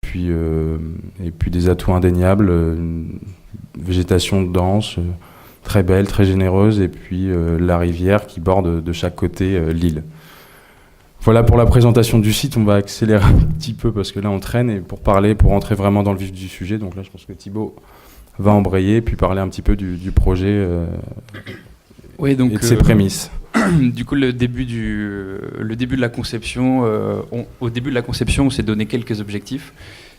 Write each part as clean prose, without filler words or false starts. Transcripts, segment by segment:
puis des atouts indéniables, une végétation dense, très belle, très généreuse, et puis la rivière qui borde de chaque côté l'île. Voilà pour la présentation du site. On va accélérer un petit peu parce que là on traîne, et pour rentrer vraiment dans le vif du sujet, donc là je pense que Thibaut va embrayer puis parler un petit peu du projet oui, donc, et de ses prémices. Du coup, le début de la conception, au début de la conception, on s'est donné quelques objectifs.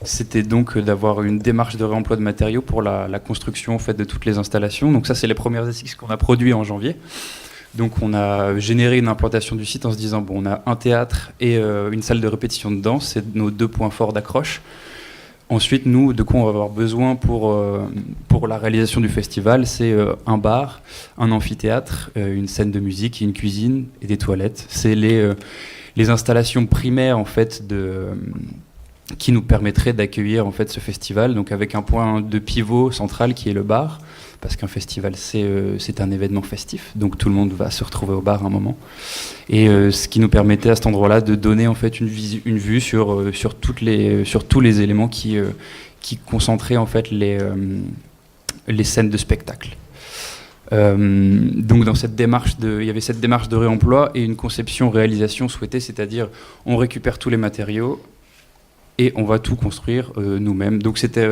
C'était donc d'avoir une démarche de réemploi de matériaux pour la construction en fait, de toutes les installations. Donc ça, c'est les premières esquisses qu'on a produites en janvier. Donc on a généré une implantation du site en se disant, bon, on a un théâtre et une salle de répétition de danse, c'est nos 2 points forts d'accroche. Ensuite, nous, de quoi on va avoir besoin pour la réalisation du festival, c'est un bar, un amphithéâtre, une scène de musique, une cuisine et des toilettes. C'est les installations primaires en fait, qui nous permettraient d'accueillir en fait, ce festival, donc avec un point de pivot central qui est le bar, parce qu'un festival c'est un événement festif, donc tout le monde va se retrouver au bar à un moment. Et ce qui nous permettait à cet endroit-là de donner en fait une vue sur tous les éléments qui concentraient en fait les scènes de spectacle. Donc dans cette démarche il y avait cette démarche de réemploi et une conception-réalisation souhaitée, c'est-à-dire on récupère tous les matériaux et on va tout construire nous-mêmes. Donc c'était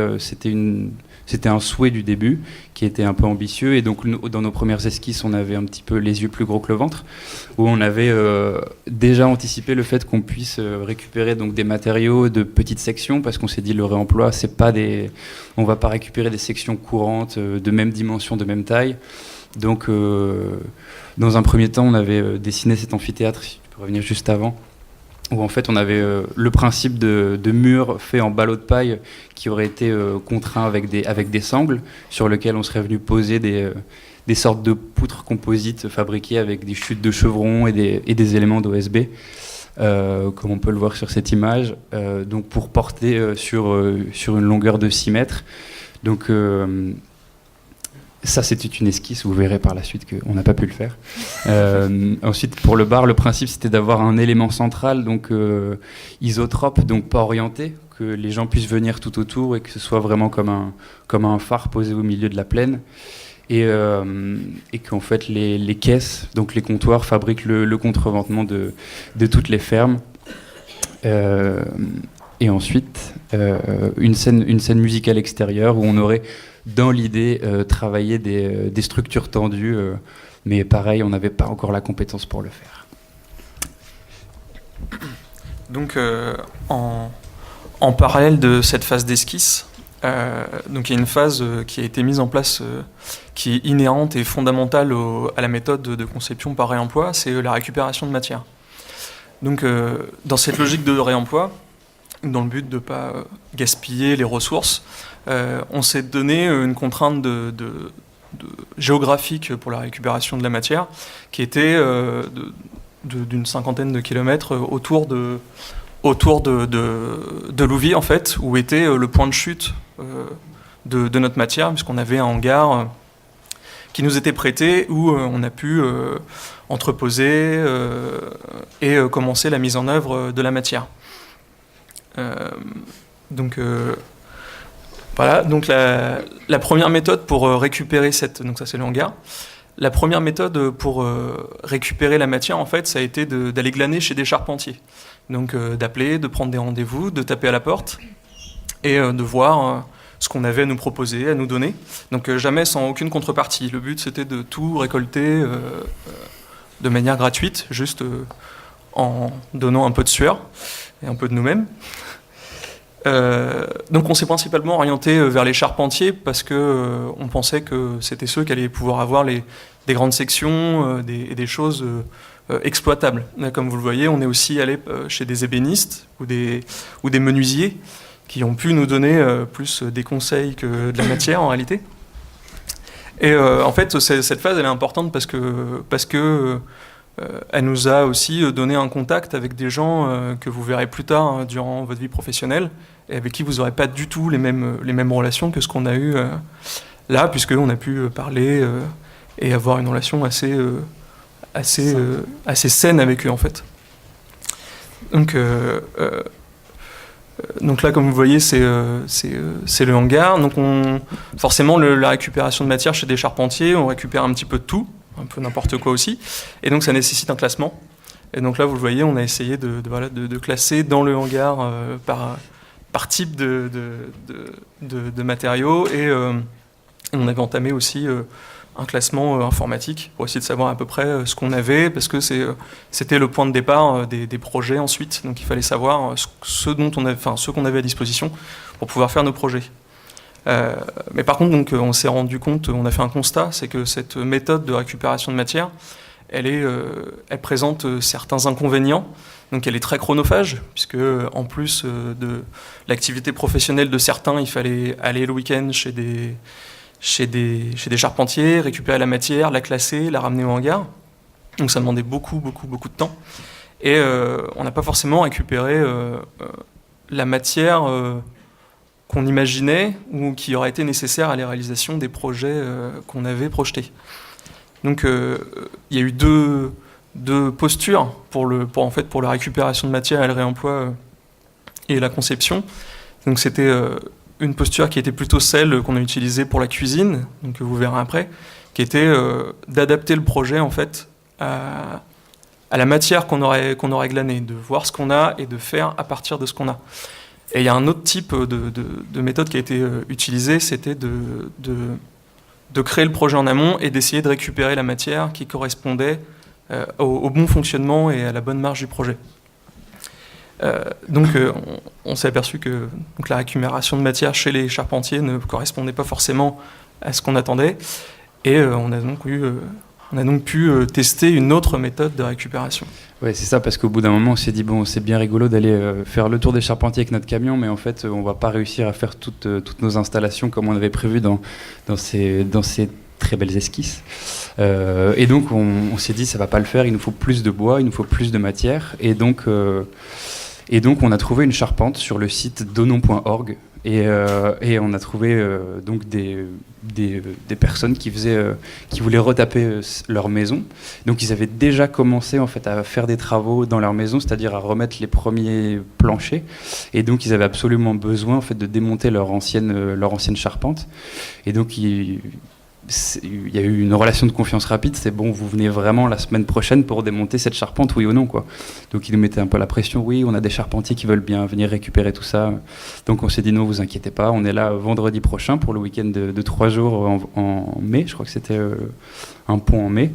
un souhait du début qui était un peu ambitieux, et donc dans nos premières esquisses on avait un petit peu les yeux plus gros que le ventre, où on avait déjà anticipé le fait qu'on puisse récupérer donc des matériaux de petites sections, parce qu'on s'est dit le réemploi on va pas récupérer des sections courantes de même dimension, de même taille. Donc dans un premier temps on avait dessiné cet amphithéâtre, si tu peux revenir juste avant, où en fait on avait le principe de murs faits en ballots de paille qui auraient été contraints avec des sangles, sur lesquels on serait venu poser des sortes de poutres composites fabriquées avec des chutes de chevrons et des éléments d'OSB, comme on peut le voir sur cette image, donc pour porter sur une longueur de 6 mètres. Donc ça, c'était une esquisse, vous verrez par la suite qu'on n'a pas pu le faire. Ensuite, pour le bar, le principe, c'était d'avoir un élément central, donc isotrope, donc pas orienté, que les gens puissent venir tout autour et que ce soit vraiment comme un phare posé au milieu de la plaine. Et qu'en fait, les caisses, donc les comptoirs, fabriquent le contreventement de toutes les fermes. Et ensuite, une scène musicale extérieure où on aurait, dans l'idée, travaillé des structures tendues, mais pareil, on n'avait pas encore la compétence pour le faire. Donc, en parallèle de cette phase d'esquisse, donc il y a une phase qui a été mise en place, qui est inhérente et fondamentale à la méthode de conception par réemploi, c'est la récupération de matière. Donc, dans cette logique de réemploi, dans le but de ne pas gaspiller les ressources, on s'est donné une contrainte géographique pour la récupération de la matière, qui était d'une 50aine de kilomètres autour de Louvie, en fait, où était le point de chute de notre matière, puisqu'on avait un hangar qui nous était prêté, où on a pu entreposer et commencer la mise en œuvre de la matière. Voilà, donc la première méthode pour récupérer donc ça c'est le hangar. La première méthode pour récupérer la matière, en fait, ça a été d'aller glaner chez des charpentiers. Donc d'appeler, de prendre des rendez-vous, de taper à la porte et de voir ce qu'on avait à nous proposer, à nous donner. Donc jamais sans aucune contrepartie. Le but c'était de tout récolter de manière gratuite, juste en donnant un peu de sueur et un peu de nous-mêmes. Donc on s'est principalement orienté vers les charpentiers parce que on pensait que c'était ceux qui allaient pouvoir avoir des grandes sections et des choses exploitables. Là, comme vous le voyez, on est aussi allé chez des ébénistes ou des menuisiers qui ont pu nous donner plus des conseils que de la matière en réalité. Et en fait, cette phase elle est importante parce que elle nous a aussi donné un contact avec des gens que vous verrez plus tard durant votre vie professionnelle et avec qui vous n'aurez pas du tout les mêmes relations que ce qu'on a eu là, puisqu'on a pu parler et avoir une relation assez saine avec eux en fait. Donc Donc là, comme vous voyez, c'est le hangar. Donc forcément, la récupération de matière chez des charpentiers, on récupère un petit peu de tout, un peu n'importe quoi aussi. Et donc ça nécessite un classement. Et donc là, vous le voyez, on a essayé de classer dans le hangar par type de matériaux. Et on avait entamé aussi un classement informatique pour essayer de savoir à peu près ce qu'on avait, parce que c'était le point de départ des projets ensuite. Donc il fallait savoir ce qu'on avait à disposition pour pouvoir faire nos projets. Mais par contre, donc, on s'est rendu compte, on a fait un constat, c'est que cette méthode de récupération de matière, elle présente certains inconvénients. Donc elle est très chronophage, puisque en plus de l'activité professionnelle de certains, il fallait aller le week-end chez des charpentiers, récupérer la matière, la classer, la ramener au hangar. Donc ça demandait beaucoup de temps. Et on n'a pas forcément récupéré la matière qu'on imaginait ou qui aurait été nécessaire à la réalisation des projets qu'on avait projetés. Donc il y a eu deux postures pour la récupération de matière et le réemploi et la conception. Donc c'était une posture qui était plutôt celle qu'on a utilisée pour la cuisine, donc vous verrez après, qui était d'adapter le projet en fait à la matière qu'on aurait glanée, de voir ce qu'on a et de faire à partir de ce qu'on a. Et il y a un autre type de méthode qui a été utilisée, c'était de créer le projet en amont et d'essayer de récupérer la matière qui correspondait au bon fonctionnement et à la bonne marge du projet. Donc on s'est aperçu que la récupération de matière chez les charpentiers ne correspondait pas forcément à ce qu'on attendait, et on a donc pu tester une autre méthode de récupération. Ouais, c'est ça, parce qu'au bout d'un moment, on s'est dit, bon, c'est bien rigolo d'aller faire le tour des charpentiers avec notre camion, mais en fait, on va pas réussir à faire toutes nos installations comme on avait prévu dans ces très belles esquisses. Et donc, on s'est dit, ça va pas le faire, il nous faut plus de bois, il nous faut plus de matière, et donc on a trouvé une charpente sur le site donon.org, et on a trouvé donc des personnes qui voulaient retaper leur maison. Donc ils avaient déjà commencé en fait à faire des travaux dans leur maison, c'est-à-dire à remettre les premiers planchers, et donc ils avaient absolument besoin en fait de démonter leur ancienne charpente. Et donc il y a eu une relation de confiance rapide, c'est bon, vous venez vraiment la semaine prochaine pour démonter cette charpente, oui ou non, quoi. Donc ils nous mettaient un peu la pression, oui, on a des charpentiers qui veulent bien venir récupérer tout ça. Donc on s'est dit non, vous inquiétez pas, on est là vendredi prochain pour le week-end de 3 jours en mai, je crois que c'était un pont en mai.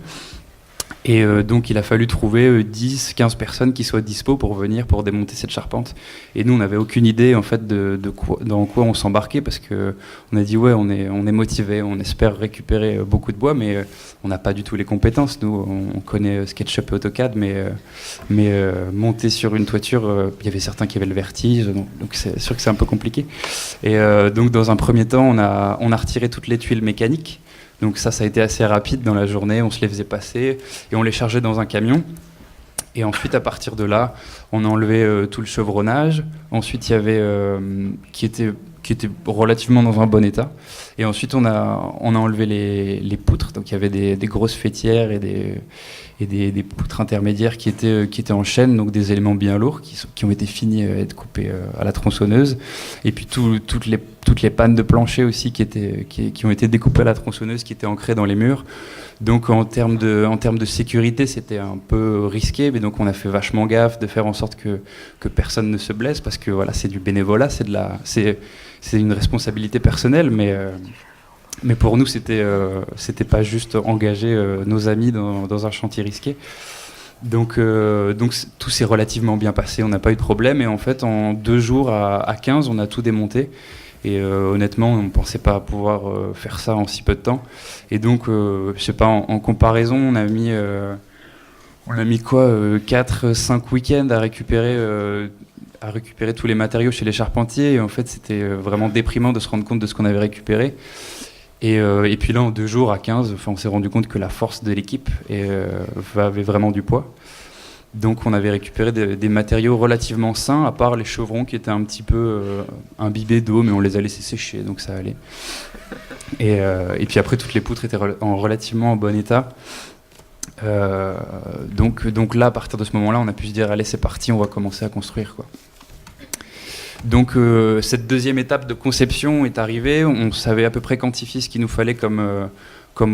Et donc il a fallu trouver 10-15 personnes qui soient dispo pour venir pour démonter cette charpente. Et nous on n'avait aucune idée en fait dans quoi on s'embarquait, parce que on a dit ouais, on est motivé, on espère récupérer beaucoup de bois, mais on n'a pas du tout les compétences. Nous on connaît SketchUp et AutoCAD, mais monter sur une toiture, il y avait certains qui avaient le vertige, donc c'est sûr que c'est un peu compliqué. Et donc dans un premier temps on a retiré toutes les tuiles mécaniques. Donc ça a été assez rapide dans la journée, on se les faisait passer et on les chargeait dans un camion. Et ensuite, à partir de là, on a enlevé tout le chevronnage. Ensuite, il y avait qui était relativement dans un bon état. Et ensuite, on a enlevé les poutres. Donc il y avait des grosses faîtières et des poutres intermédiaires qui étaient en chaîne, donc des éléments bien lourds qui ont été finis à être coupés à la tronçonneuse. Et puis toutes les pannes de plancher aussi qui ont été découpées à la tronçonneuse, qui étaient ancrées dans les murs. Donc en termes de sécurité, c'était un peu risqué, mais donc on a fait vachement gaffe de faire en sorte que personne ne se blesse, parce que voilà, c'est du bénévolat, c'est une responsabilité personnelle, mais pour nous c'était pas juste engager nos amis dans un chantier risqué. Donc tout s'est relativement bien passé, on n'a pas eu de problème, et en fait en 2 jours à 15 on a tout démonté. Et honnêtement, on ne pensait pas pouvoir faire ça en si peu de temps. Et donc, je sais pas, en comparaison, on a mis quoi, 4-5 week-ends à récupérer tous les matériaux chez les charpentiers. Et en fait, c'était vraiment déprimant de se rendre compte de ce qu'on avait récupéré. Et puis là, en 2 jours à 15, on s'est rendu compte que la force de l'équipe avait vraiment du poids. Donc on avait récupéré des matériaux relativement sains, à part les chevrons qui étaient un petit peu imbibés d'eau, mais on les a laissés sécher, donc ça allait. Et puis après, toutes les poutres étaient relativement en bon état. Donc là, à partir de ce moment-là, on a pu se dire, allez, c'est parti, on va commencer à construire, quoi. Donc cette deuxième étape de conception est arrivée, on savait à peu près quantifier ce qu'il nous fallait comme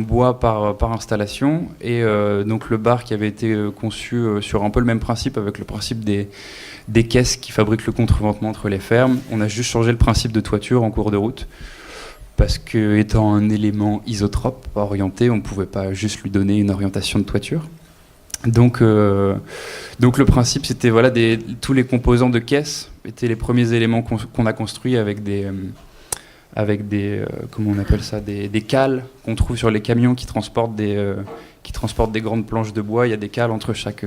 bois par installation, et donc le bar qui avait été conçu sur un peu le même principe, avec le principe des caisses qui fabriquent le contreventement entre les fermes. On a juste changé le principe de toiture en cours de route, parce que étant un élément isotrope, pas orienté, on ne pouvait pas juste lui donner une orientation de toiture. Donc le principe, c'était voilà, tous les composants de caisse étaient les premiers éléments qu'on a construits avec des comment on appelle ça, des cales qu'on trouve sur les camions qui transportent des grandes planches de bois. Il y a des cales entre chaque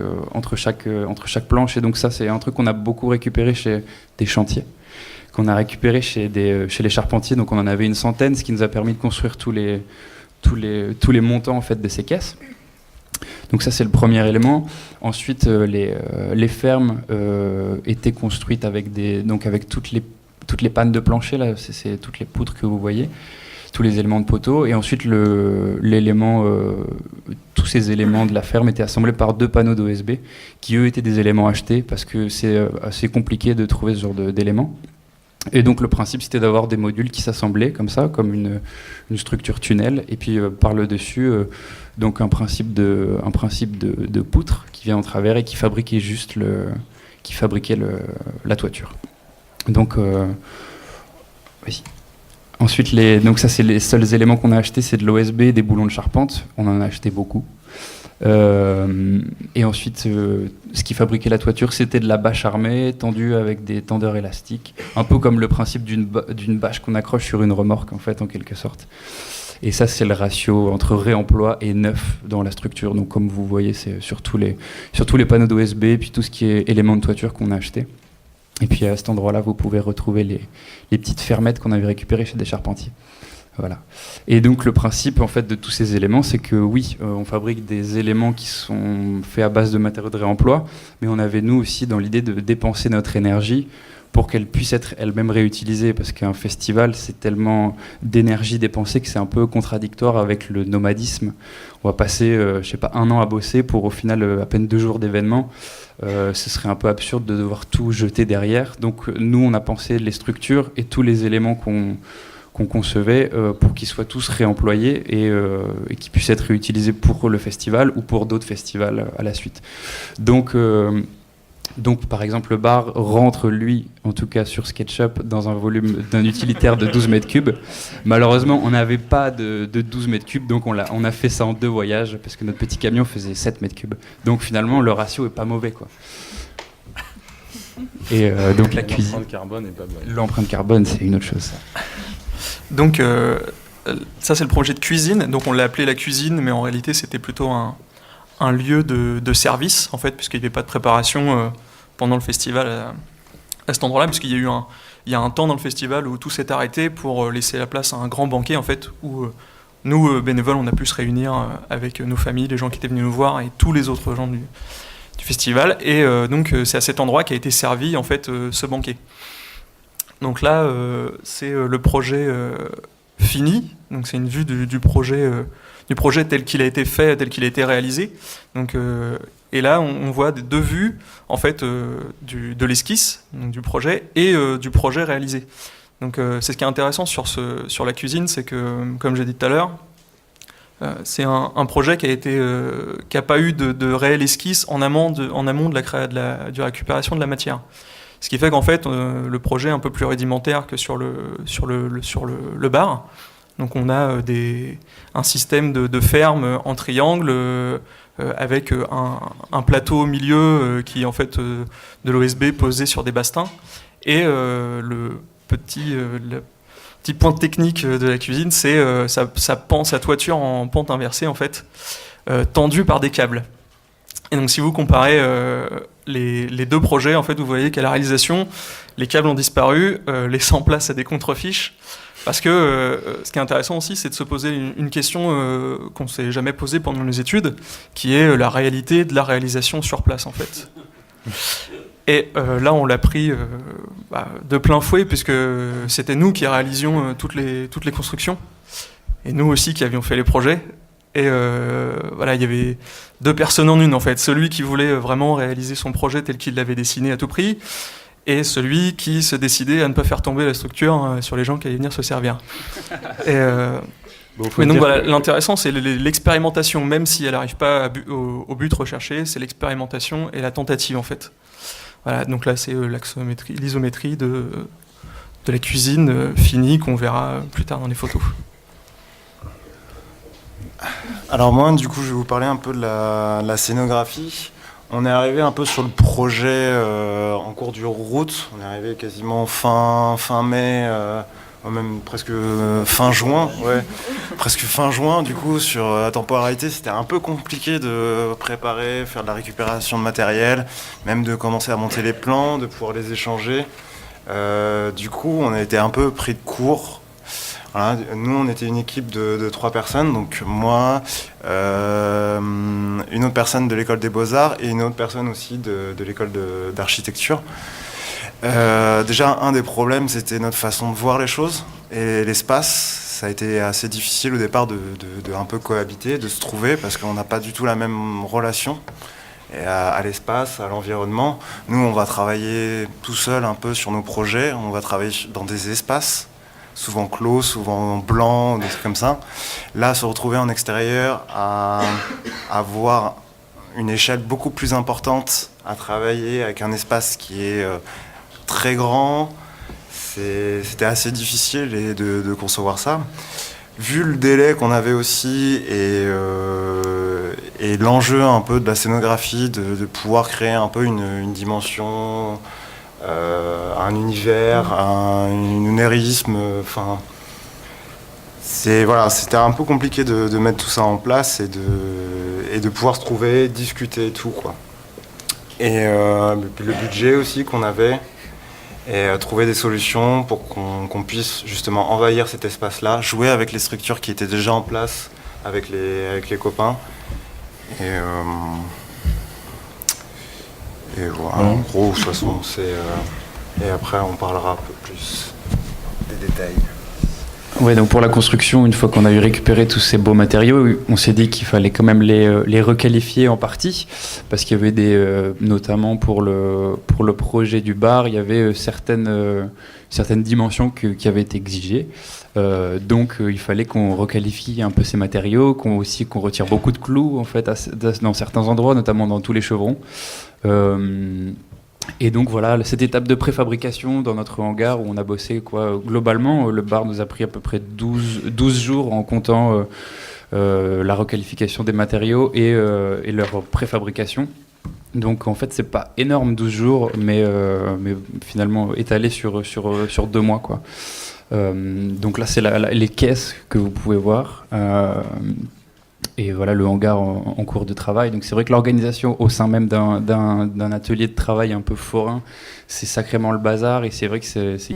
planche, et donc ça c'est un truc qu'on a beaucoup récupéré chez des chantiers, qu'on a récupéré chez les charpentiers. Donc on en avait une centaine, ce qui nous a permis de construire tous les montants en fait de ces caisses. Donc ça c'est le premier élément. Ensuite les fermes étaient construites avec toutes les pannes de plancher là, c'est toutes les poutres que vous voyez, tous les éléments de poteau, et ensuite tous ces éléments de la ferme étaient assemblés par 2 panneaux d'OSB qui eux étaient des éléments achetés, parce que c'est assez compliqué de trouver ce genre d'éléments. Et donc le principe c'était d'avoir des modules qui s'assemblaient comme ça, comme une structure tunnel, et puis par le dessus donc un principe de poutre qui vient en travers et qui fabriquait la toiture. Donc oui. Ensuite donc ça c'est les seuls éléments qu'on a achetés, c'est de l'OSB, des boulons de charpente, on en a acheté beaucoup. Et ensuite, ce qui fabriquait la toiture, c'était de la bâche armée tendue avec des tendeurs élastiques, un peu comme le principe d'une bâche qu'on accroche sur une remorque, en fait, en quelque sorte. Et ça, c'est le ratio entre réemploi et neuf dans la structure. Donc, comme vous voyez, c'est sur tous les panneaux d'OSB, et puis tout ce qui est éléments de toiture qu'on a acheté. Et puis à cet endroit-là, vous pouvez retrouver les petites fermettes qu'on avait récupérées chez des charpentiers. Voilà. Et donc le principe en fait de tous ces éléments, c'est que oui, on fabrique des éléments qui sont faits à base de matériaux de réemploi, mais on avait nous aussi dans l'idée de dépenser notre énergie pour qu'elle puisse être elle-même réutilisée, parce qu'un festival, c'est tellement d'énergie dépensée que c'est un peu contradictoire avec le nomadisme. On va passer, 1 an à bosser pour au final à peine 2 jours d'événement. Ce serait un peu absurde de devoir tout jeter derrière. Donc nous, on a pensé les structures et tous les éléments qu'on concevait pour qu'ils soient tous réemployés et qu'ils puissent être réutilisés pour le festival ou pour d'autres festivals à la suite. Donc par exemple, le bar rentre, lui, en tout cas sur SketchUp, dans un volume d'un utilitaire de 12 mètres cubes. Malheureusement, on n'avait pas de 12 mètres cubes, donc on a fait ça en 2 voyages, parce que notre petit camion faisait 7 mètres cubes. Donc finalement, le ratio est pas mauvais, quoi. Et donc la cuisine... L'empreinte carbone est pas bonne. L'empreinte carbone, c'est une autre chose, ça. Donc ça c'est le projet de cuisine, donc on l'a appelé la cuisine, mais en réalité c'était plutôt un lieu de service en fait, puisqu'il n'y avait pas de préparation pendant le festival à cet endroit-là, puisqu'il y a un temps dans le festival où tout s'est arrêté pour laisser la place à un grand banquet en fait, où nous bénévoles on a pu se réunir avec nos familles, les gens qui étaient venus nous voir et tous les autres gens du festival, et donc c'est à cet endroit qu'a été servi en fait ce banquet. Donc là, c'est le projet fini. Donc c'est une vue du projet tel qu'il a été fait, tel qu'il a été réalisé. Donc, et là, on voit 2 vues en fait de l'esquisse, donc du projet, et du projet réalisé. Donc c'est ce qui est intéressant sur la cuisine, c'est que, comme j'ai dit tout à l'heure, c'est un projet qui a pas eu de réelle esquisse en amont de la récupération de la matière. Ce qui fait qu'en fait, le projet est un peu plus rudimentaire que sur le bar. Donc on a un système de ferme en triangle avec un plateau au milieu qui est en fait de l'OSB posé sur des bastings. Et le petit point technique de la cuisine, c'est sa toiture en pente inversée, en fait, tendue par des câbles. Et donc si vous comparez les 2 projets, en fait, vous voyez qu'à la réalisation, les câbles ont disparu, laissant place à des contrefiches. Parce que ce qui est intéressant aussi, c'est de se poser une question qu'on ne s'est jamais posée pendant les études, qui est la réalité de la réalisation sur place, en fait. Et là, on l'a pris de plein fouet, puisque c'était nous qui réalisions toutes les constructions, et nous aussi qui avions fait les projets. Et voilà, il y avait 2 personnes en une, en fait. Celui qui voulait vraiment réaliser son projet tel qu'il l'avait dessiné à tout prix, et celui qui se décidait à ne pas faire tomber la structure sur les gens qui allaient venir se servir. Et, mais donc voilà, l'intéressant c'est l'expérimentation, même si elle n'arrive pas au but recherché, c'est l'expérimentation et la tentative en fait. Voilà, donc là c'est l'isométrie de la cuisine finie qu'on verra plus tard dans les photos. Alors moi, du coup, je vais vous parler un peu de la scénographie. On est arrivé un peu sur le projet en cours de route. On est arrivé quasiment fin mai, même presque fin juin. Ouais, presque fin juin. Du coup, sur la temporalité, c'était un peu compliqué de préparer, faire de la récupération de matériel, même de commencer à monter les plans, de pouvoir les échanger. Du coup, on a été un peu pris de court. Voilà, nous, on était une équipe de 3 personnes, donc moi, une autre personne de l'école des Beaux-Arts et une autre personne aussi de l'école d'architecture. Déjà, un des problèmes, c'était notre façon de voir les choses et l'espace. Ça a été assez difficile au départ de un peu cohabiter, de se trouver, parce qu'on n'a pas du tout la même relation à l'espace, à l'environnement. Nous, on va travailler tout seul un peu sur nos projets, on va travailler dans des espaces, souvent clos, souvent blancs, des trucs comme ça. Là, se retrouver en extérieur, à avoir une échelle beaucoup plus importante, à travailler avec un espace qui est très grand, c'était assez difficile de concevoir ça. Vu le délai qu'on avait aussi et l'enjeu un peu de la scénographie, de pouvoir créer un peu une dimension, un univers, un unérisme, enfin, c'était un peu compliqué de mettre tout ça en place et de pouvoir se trouver, discuter et tout, quoi. Et le budget aussi qu'on avait, et trouver des solutions pour qu'on puisse justement envahir cet espace-là, jouer avec les structures qui étaient déjà en place avec les copains. Et voilà, en gros, de toute façon, et après, on parlera un peu plus des détails. Ouais, donc pour la construction, une fois qu'on a eu récupéré tous ces beaux matériaux, on s'est dit qu'il fallait quand même les requalifier en partie, parce qu'il y avait notamment pour le projet du bar, il y avait certaines dimensions qui avaient été exigées. Donc il fallait qu'on requalifie un peu ces matériaux, qu'on retire beaucoup de clous en fait dans certains endroits, notamment dans tous les chevrons. Et donc voilà, cette étape de préfabrication dans notre hangar où on a bossé globalement, le bar nous a pris à peu près 12 jours en comptant la requalification des matériaux et leur préfabrication. Donc en fait c'est pas énorme 12 jours, mais finalement étalé sur 2 mois, quoi. Donc là c'est les caisses que vous pouvez voir. Et voilà le hangar en cours de travail. Donc c'est vrai que l'organisation au sein même d'un atelier de travail un peu forain, c'est sacrément le bazar, et c'est vrai que c'est